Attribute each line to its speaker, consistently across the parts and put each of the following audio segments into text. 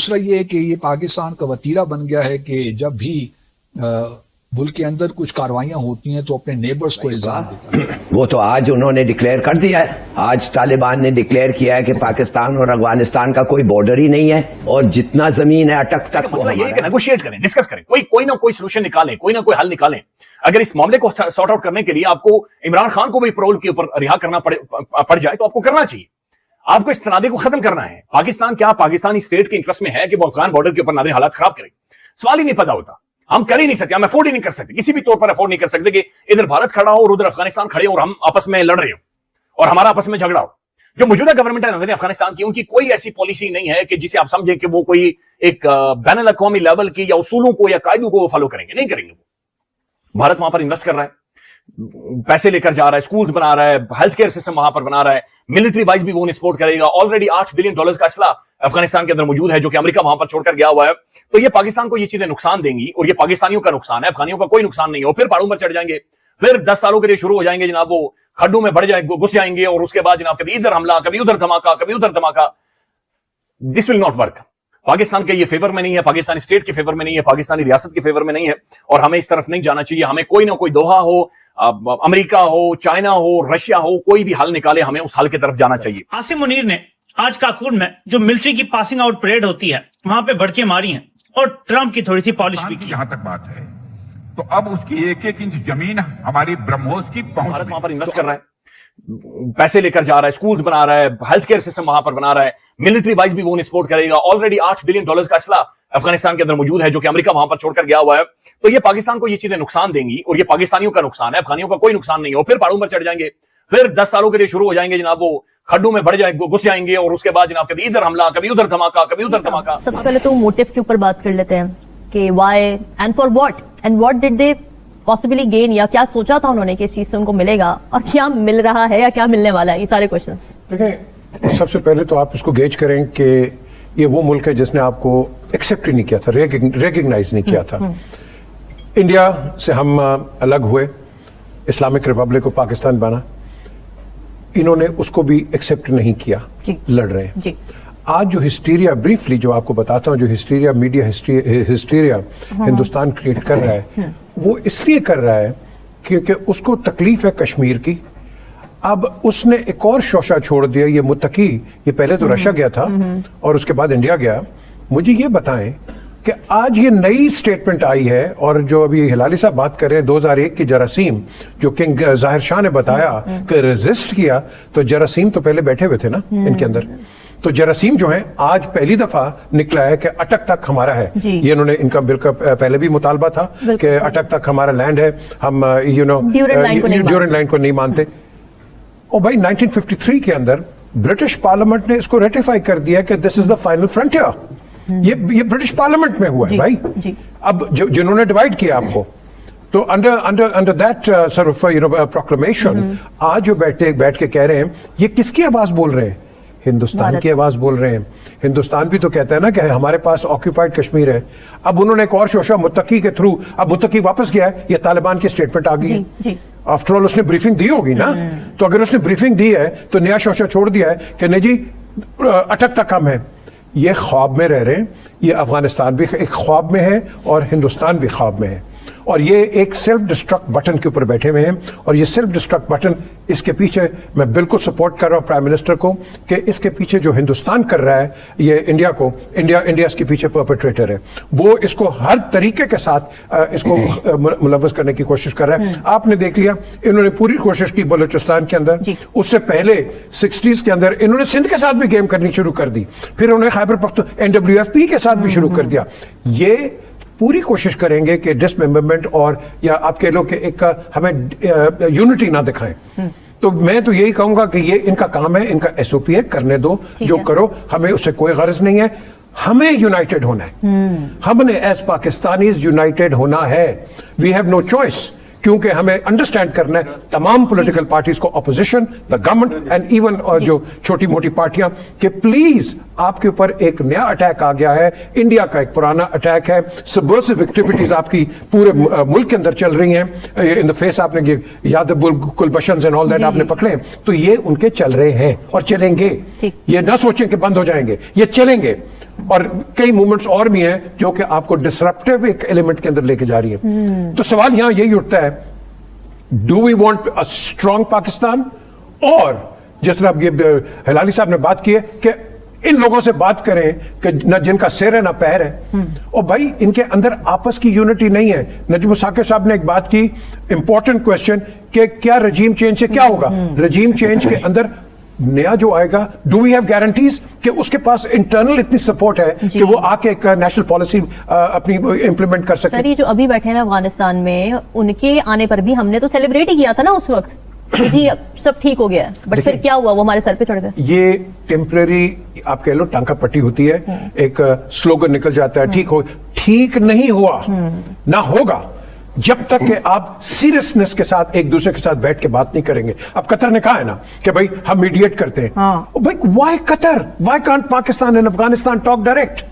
Speaker 1: دوسرا یہ ہے کہ یہ پاکستان کا وتیرہ بن گیا ہے کہ جب بھی ملک کے اندر کچھ کاروائیاں ہوتی ہیں تو اپنے نیبرز کو الزام دیتا ہے.
Speaker 2: وہ تو آج انہوں نے ڈکلیئر کر دیا ہے. آج طالبان نے ڈکلیئر کیا ہے کہ پاکستان اور افغانستان کا کوئی بارڈر ہی نہیں ہے اور جتنا زمین ہے اٹک تک
Speaker 3: مسئلہ یہ ہے کہ نیگوشیٹ کریں, ڈسکس کریں, کوئی نہ کوئی سولوشن نکالیں, کوئی نہ کوئی حل نکالیں. اگر اس معاملے کو سارٹ آؤٹ کرنے کے لیے آپ کو عمران خان کو بھی پرول کے اوپر رہا کرنا پڑ جائے تو آپ کو کرنا چاہیے. آپ کو اس تنازع کو ختم کرنا ہے. پاکستان کیا پاکستانی اسٹیٹ کے انٹرسٹ میں ہے کہ وہ افغان بارڈر کے اوپر ناظرین حالات خراب کرے؟ سوال ہی نہیں پیدا ہوتا. ہم کر ہی نہیں سکتے, ہم افورڈ ہی نہیں کر سکتے, کسی بھی طور پر افورڈ نہیں کر سکتے کہ ادھر بھارت کھڑا ہو اور ادھر افغانستان کھڑے ہو اور ہم آپس میں لڑ رہے ہو اور ہمارا آپس میں جھگڑا ہو. جو موجودہ گورنمنٹ ہے افغانستان کی, ان کی کوئی ایسی پالیسی نہیں ہے کہ جسے آپ سمجھیں کہ وہ کوئی ایک بین الاقوامی لیول کی یا اصولوں کو یا قاعدوں کو وہ فالو کریں گے. نہیں کریں گے. بھارت وہاں پر انویسٹ کر رہا ہے, پیسے لے کر جا رہا ہے, سکولز بنا رہا ہے, ہیلتھ کیئر سسٹم وہاں پر بنا رہا ہے, ملٹری وائز بھی وہ سپورٹ کرے گا. آلریڈی $8 بلین کا اسلحہ افغانستان کے اندر موجود ہے جو کہ امریکہ وہاں پر چھوڑ کر گیا ہوا ہے. تو یہ پاکستان کو یہ چیزیں نقصان دیں گی اور یہ پاکستانیوں کا نقصان ہے, افغانیوں کا کوئی نقصان نہیں ہے. پھر پہاڑوں پر چڑھ جائیں گے, پھر 10 سالوں کے لیے شروع ہو جائیں گے جناب, وہ کھڈوں میں گھس جائیں گے اور اس کے بعد جناب کبھی ادھر حملہ, کبھی ادھر دھماکہ, کبھی ادھر دھماکہ. دس ول ناٹ ورک. پاکستان کے یہ فیور میں نہیں ہے, پاکستانی اسٹیٹ کے فیور میں نہیں ہے, پاکستانی ریاست کے فیور میں نہیں ہے اور ہمیں اس طرف نہیں جانا چاہیے. ہمیں کوئی نہ کوئی دوحہ ہو, امریکہ ہو, چائنا ہو, رشیا ہو, کوئی بھی حل نکالے, ہمیں اس حل کی طرف جانا چاہیے.
Speaker 4: عاصم منیر نے آج کاکون میں جو ملٹری کی پاسنگ آؤٹ پریڈ ہوتی ہے وہاں پہ بڑکے ماری ہیں اور ٹرمپ کی تھوڑی سی پالش بھی کی.
Speaker 5: جہاں تک بات ہے تو اب اس کی ایک ایک انچ زمین ہماری برہموس کی پہنچ
Speaker 3: بھارت وہاں پر انویسٹ کر رہا ہے, پیسے لے کر جا رہا ہے, سکولز بنا رہا ہے, ہیلتھ کیئر سسٹم وہاں پر بنا رہا ہے, ملٹری وائز بھی وہ سپورٹ کرے گا. آلریڈی $8 بلین کا اسلحہ افغانستان کے اندر موجود ہے جو کہ امریکہ وہاں پر چھوڑ کر گیا ہوا ہے. تو یہ پاکستان کو یہ چیزیں نقصان دیں گی اور یہ پاکستانیوں کا نقصان ہے, افغانیوں کا کوئی نقصان نہیں ہے. پھر پہاڑوں پر چڑھ جائیں گے, پھر 10 سالوں کے لیے شروع ہو جائیں گے جناب, وہ کھڈوں میں گھس جائیں گے اور اس کے بعد جناب کبھی ادھر حملہ, کبھی ادھر دھماکہ, کبھی ادھر دھماکہ.
Speaker 6: سب سے پہلے تو موٹیو کے اوپر بات کر لیتے ہیں کہ why and for what and what did they possibly gain, یا کیا سوچا تھا انہوں نے کہ اس چیز سے ان کو ملے گا اور کیا مل رہا ہے یا کیا ملنے والا ہے. یہ سارے کوشچنس
Speaker 7: دیکھیں, سب سے پہلے تو آپ اس کو گیج کریں کہ یہ وہ ملک ہے جس نے آپ کو ایکسیپٹ ہی نہیں کیا تھا, ریکگنائز نہیں کیا تھا. انڈیا سے ہم الگ ہوئے, اسلامک ریپبلک کو پاکستان بنا, انہوں نے اس کو بھی ایکسیپٹ نہیں کیا, لڑ رہے ہیں. آج جو ہسٹیریا, بریفلی جو آپ کو بتاتا ہوں, جو hysteria, media hysteria Hindustan create کر رہا ہے, وہ اس لیے کر رہا ہے کیونکہ اس کو تکلیف ہے کشمیر کی. اب اس نے ایک اور شوشہ چھوڑ دیا, یہ متقی, یہ پہلے تو رشیا گیا تھا اور اس کے بعد انڈیا گیا. مجھے یہ بتائیں کہ آج یہ نئی سٹیٹمنٹ آئی ہے اور جو ابھی ہلالی صاحب بات کر رہے ہیں 2001 کی جراثیم جو کنگ ظاہر شاہ نے بتایا کہ ریزسٹ کیا, تو جراثیم تو پہلے بیٹھے ہوئے تھے نا ان کے اندر. تو جراثیم جو ہیں آج پہلی دفعہ نکلا ہے کہ اٹک تک ہمارا ہے. یہ انہوں نے, ان کا بالکل پہلے بھی مطالبہ تھا کہ اٹک تک ہمارا لینڈ ہے, ہم ڈیورنٹ لائن کو نہیں مانتے. اور بھائی 1953 کے اندر برٹش پارلیمنٹ نے اس کو ریٹیفائی کر دیا کہ دس از دا فائنل فرنٹیئر. یہ برٹش پارلیمنٹ میں ہوا ہے بھائی. اب جنہوں نے ڈیوائڈ کیا آپ کو, تو انڈر دیٹ سort of proclamation آج جو بیٹھ کے کہہ رہے ہیں, یہ کس کی آواز بول رہے ہیں؟ ہندوستان کی آواز بول رہے ہیں. ہندوستان بھی تو کہتا ہے نا کہ ہمارے پاس آکوپائڈ کشمیر ہے. اب انہوں نے ایک اور شوشہ متقی کے تھرو, اب متقی واپس گیا ہے, یہ طالبان کی اسٹیٹمنٹ آ گئی ہے. آفٹر آل اس نے بریفنگ دی ہوگی نا, تو اگر اس نے بریفنگ دی ہے تو نیا شوشہ چھوڑ دیا ہے کہ نہیں جی اٹک تک ہم ہیں. یہ خواب میں رہ رہے ہیں, یہ افغانستان بھی ایک خواب میں ہے اور ہندوستان بھی خواب میں ہے. اور یہ ایک سیلف ڈسٹرکٹ بٹن کے اوپر بیٹھے ہوئے ہیں, اور یہ سیلف ڈسٹرکٹ بٹن, اس کے پیچھے میں بالکل سپورٹ کر رہا ہوں پرائم منسٹر کو کہ اس کے پیچھے جو ہندوستان کر رہا ہے یہ انڈیا کو, انڈیا اس کے پیچھے پرپیٹریٹر ہے. وہ اس کو ہر طریقے کے ساتھ اس کو ملوث کرنے کی کوشش کر رہا ہے. آپ نے دیکھ لیا انہوں نے پوری کوشش کی بلوچستان کے اندر, اس سے پہلے 60s کے اندر انہوں نے سندھ کے ساتھ بھی گیم کرنی شروع کر دی, پھر انہوں نے خیبر پختونخوا NWFP کے ساتھ بھی شروع کر دیا. یہ پوری کوشش کریں گے کہ ڈسممبرمنٹ اور یا آپ کہہ لو کہ ایک ہمیں یونٹی نہ دکھائیں. تو میں تو یہی کہوں گا کہ یہ ان کا کام ہے, ان کا SOP ہے, کرنے دو, جو کرو, ہمیں اس سے کوئی غرض نہیں ہے. ہمیں یونائٹڈ ہونا ہے, ہم نے ایز پاکستانیز یونائٹڈ ہونا ہے. وی ہیو نو چوائس, کیونکہ ہمیں انڈرسٹینڈ کرنا ہے تمام پولیٹیکل پارٹیز کو, opposition, the government and even جو چھوٹی موٹی پارٹیاں, کہ پلیز آپ کے اوپر ایک نیا اٹیک آ گیا ہے. انڈیا کا ایک پرانا اٹیک ہے, سبورسو ایکٹیویٹیز آپ کی پورے ملک کے اندر چل رہی ہیں. ان دا فیس آپ نے یادو گلبشنز اینڈ آل دیٹ آپ نے پکڑے ہیں, تو یہ ان کے چل رہے ہیں اور چلیں گے. یہ نہ سوچیں کہ بند ہو جائیں گے, یہ چلیں گے. اور کئی موومنٹس اور بھی ہیں جو کہ آپ کو ڈسرپٹیو ایک ایلیمنٹ کے اندر لے کے جا رہی ہے. تو سوال یہاں یہی اٹھتا ہے, do we want a strong Pakistan, اور جس طرح یہ ہلالی صاحب نے بات کی ہے کہ ان لوگوں سے بات کریں کہ نہ جن کا سر ہے نہ پیر ہے, اور بھائی ان کے اندر آپس کی یونٹی نہیں ہے. نجم ثاقب صاحب نے ایک بات کی, امپورٹنٹ کوشچن, کہ کیا رجیم چینج سے کیا ہوگا. رجیم چینج کے اندر نیا جو آئے گا, ڈو وی ہیو گارنٹیز کہ اس کے پاس انٹرنل اتنی سپورٹ ہے کہ وہ آ کے ایک نیشنل پالیسی اپنی امپلیمنٹ کر سکے.
Speaker 6: سر یہ جو ابھی بیٹھے ہیں افغانستان میں, ان کے آنے پر بھی ہم نے تو سیلیبریٹ ہی کیا تھا نا اس وقت کہ جی سب ٹھیک ہو گیا ہے, بٹ پھر کیا ہوا, وہ ہمارے سر پہ چڑھ گئے.
Speaker 7: یہ ٹیمپرری آپ کہہ لو ٹانکا پٹی ہوتی ہے, ایک سلوگن نکل جاتا ہے, ٹھیک ہو, ٹھیک نہیں ہوا, نہ ہوگا جب تک کہ آپ سیریسنس کے ساتھ ایک دوسرے کے ساتھ بیٹھ کے بات نہیں کریں گے. اب قطر نے کہا ہے نا کہ بھائی ہم میڈیٹ کرتے ہیں. بھائی why Qatar, why can't Pakistan and Afghanistan talk direct,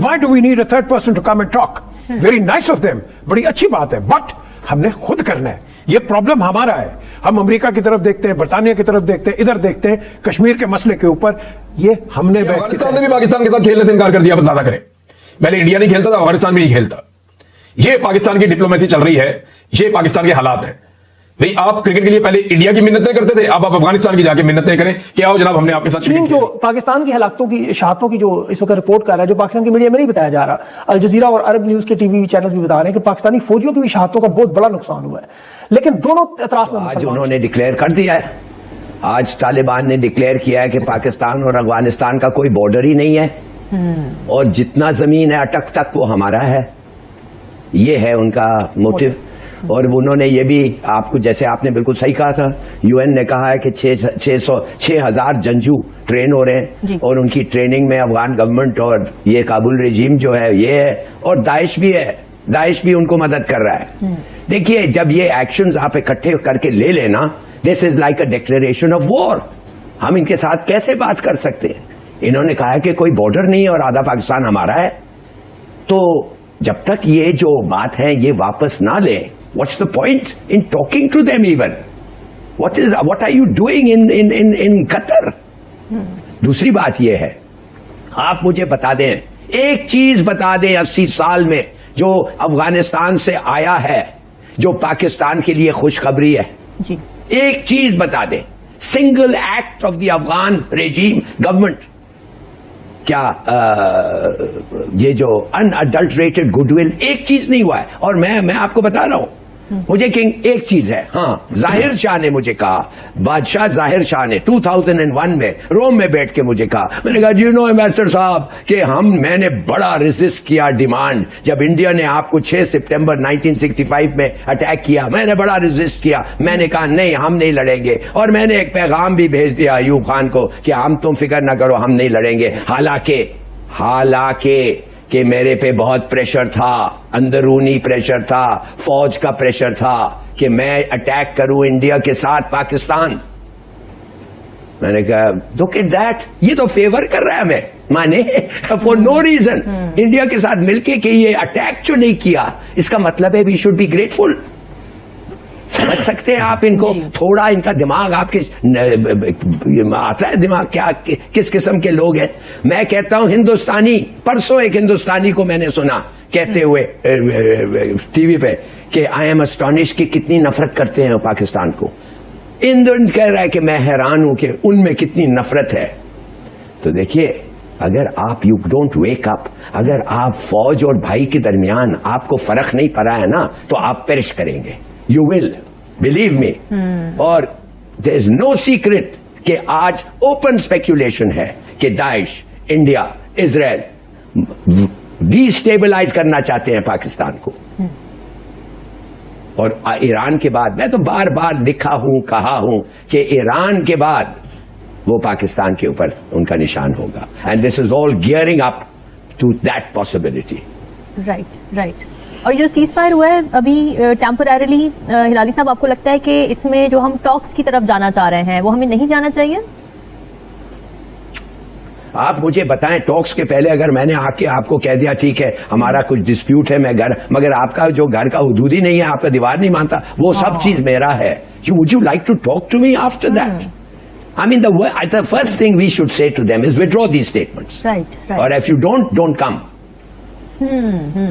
Speaker 7: why do we need a third person to come and talk. Very nice of them, بڑی اچھی بات ہے, بٹ ہم نے خود کرنا ہے. یہ پرابلم ہمارا ہے. ہم امریکہ کی طرف دیکھتے ہیں, برطانیہ کی طرف دیکھتے ہیں, ادھر دیکھتے ہیں کشمیر کے مسئلے کے اوپر. یہ ہم نے
Speaker 8: افغانستان نے بھی پاکستان کے ساتھ کھیلنے سے انکار کر دیا. بتا کریں, پہلے انڈیا نہیں کھیلتا تھا, افغانستان بھی نہیں کھیلتا. یہ پاکستان کی ڈپلومیسی چل رہی ہے, یہ پاکستان کے حالات ہیں. بھئی آپ کرکٹ کے لیے پہلے انڈیا کی منتیں کرتے تھے, اب آپ افغانستان کی جا کے منتیں کریں کہ آؤ جناب ہم نے آپ کے ساتھ
Speaker 9: چین جو پاکستان کی ہلاکتوں کی اشاعتوں کی جو اس وقت رپورٹ کر رہا ہے, جو پاکستان کی میڈیا میں نہیں بتایا جا رہا, الجزیرہ اور عرب نیوز کے ٹی وی چینلز بھی بتا رہے ہیں کہ پاکستانی فوجیوں کی اشاعتوں کا بہت بڑا نقصان ہوا ہے. لیکن دونوں اطراف میں
Speaker 2: آج انہوں نے ڈکلیئر کر دیا ہے, آج طالبان نے ڈکلیئر کیا ہے کہ پاکستان اور افغانستان کا کوئی بارڈر ہی نہیں ہے, اور جتنا زمین ہے اٹک تک وہ ہمارا ہے. یہ ہے ان کا موٹو. اور انہوں نے یہ بھی آپ کو, جیسے آپ نے بالکل صحیح کہا تھا, یو این نے کہا ہے کہ 6,000 جنگجو ٹرین ہو رہے ہیں, اور ان کی ٹریننگ میں افغان گورنمنٹ اور یہ کابل رجیم جو ہے یہ ہے, اور داعش بھی ہے, داعش بھی ان کو مدد کر رہا ہے. دیکھیے جب یہ ایکشنز آپ اکٹھے کر کے لے لینا, this is like a declaration of war. ہم ان کے ساتھ کیسے بات کر سکتے ہیں؟ انہوں نے کہا کہ کوئی بارڈر نہیں ہے اور آدھا پاکستان ہمارا ہے. تو جب تک یہ جو بات ہے یہ واپس نہ لیں, what's the point in talking to them even? What are you doing in Qatar? دوسری بات یہ ہے, آپ مجھے بتا دیں, ایک چیز بتا دیں 80 سال میں جو افغانستان سے آیا ہے جو پاکستان کے لیے خوشخبری ہے.
Speaker 6: جی
Speaker 2: ایک چیز بتا دیں, single act of the Afghan regime government. کیا یہ جو ان اڈلٹریٹڈ گڈ ول, ایک چیز نہیں ہوا ہے. اور میں آپ کو بتا رہا ہوں, مجھے ایک چیز ہے, ہاں ظاہر شاہ نے مجھے کہا, بادشاہ ظاہر شاہ نے 2001 میں روم میں بیٹھ کے مجھے کہا, میں نے کہا ڈو یو نو ایمبیسڈر صاحب کہ میں نے بڑا ریزسٹ کیا ڈیمانڈ, جب انڈیا نے آپ کو 6 سپٹمبر 1965 میں اٹیک کیا, میں نے بڑا ریزسٹ کیا. میں نے کہا نہیں ہم نہیں لڑیں گے, اور میں نے ایک پیغام بھی بھیج دیا ایوب خان کو کہ ہم تم فکر نہ کرو ہم نہیں لڑیں گے. حالانکہ کہ میرے پہ بہت پریشر تھا, اندرونی پریشر تھا, فوج کا پریشر تھا کہ میں اٹیک کروں انڈیا کے ساتھ پاکستان. میں نے کہا لک ایٹ دیٹ, یہ تو فیور کر رہا ہے ہمیں, مانے فور نو ریزن انڈیا کے ساتھ مل کے کہ یہ اٹیک جو نہیں کیا, اس کا مطلب ہے وی شوڈ بی گریٹفل. سمجھ سکتے ہیں آپ ان کو, تھوڑا ان کا دماغ آپ کے آتا ہے دماغ کیا کس قسم کے لوگ ہیں. میں کہتا ہوں ہندوستانی, پرسوں ایک ہندوستانی کو میں نے سنا کہتے ہوئے ٹی وی پہ کہ آئی ایم اسٹانش کہ کتنی نفرت کرتے ہیں پاکستان کو. کہہ رہا ہے کہ میں حیران ہوں کہ ان میں کتنی نفرت ہے. تو دیکھیے اگر آپ یو ڈونٹ ویک اپ, اگر آپ فوج اور بھائی کے درمیان آپ کو فرق نہیں پڑا ہے نا, تو آپ پیرش کریں گے. You will, believe me. اور there is no secret کہ آج open speculation ہے کہ داعش, انڈیا, اسرائیل ڈیسٹیبلائز کرنا چاہتے ہیں پاکستان کو. اور ایران کے بعد, میں تو بار بار لکھا ہوں, کہا ہوں کہ ایران کے بعد وہ پاکستان کے اوپر ان کا نشان ہوگا. And this is all gearing up to that possibility.
Speaker 6: Right. اور جو سیز فائر ہوا ہے ابھی ٹیمپرریلی, ہلالی صاحب آپ کو لگتا ہے کہ اس میں جو ہم ٹاکس کی طرف جانا چاہ رہے ہیں وہ ہمیں نہیں جانا چاہیے؟
Speaker 2: آپ مجھے بتائیں, ٹاکس کے پہلے اگر میں نے آ کے آپ کو کہہ دیا ٹھیک ہے ہمارا کچھ ڈسپیوٹ ہے, میں مگر آپ کا جو گھر کا حدود ہی نہیں ہے, آپ کا دیوار نہیں مانتا, وہ سب چیز میرا ہے, would you like to talk to me after that? I mean, the first thing we should say to them is withdraw these statements.
Speaker 6: Right.
Speaker 2: Or if you don't come.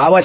Speaker 2: our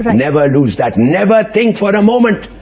Speaker 6: right.
Speaker 2: never lose that, never think for a moment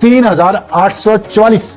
Speaker 10: 3844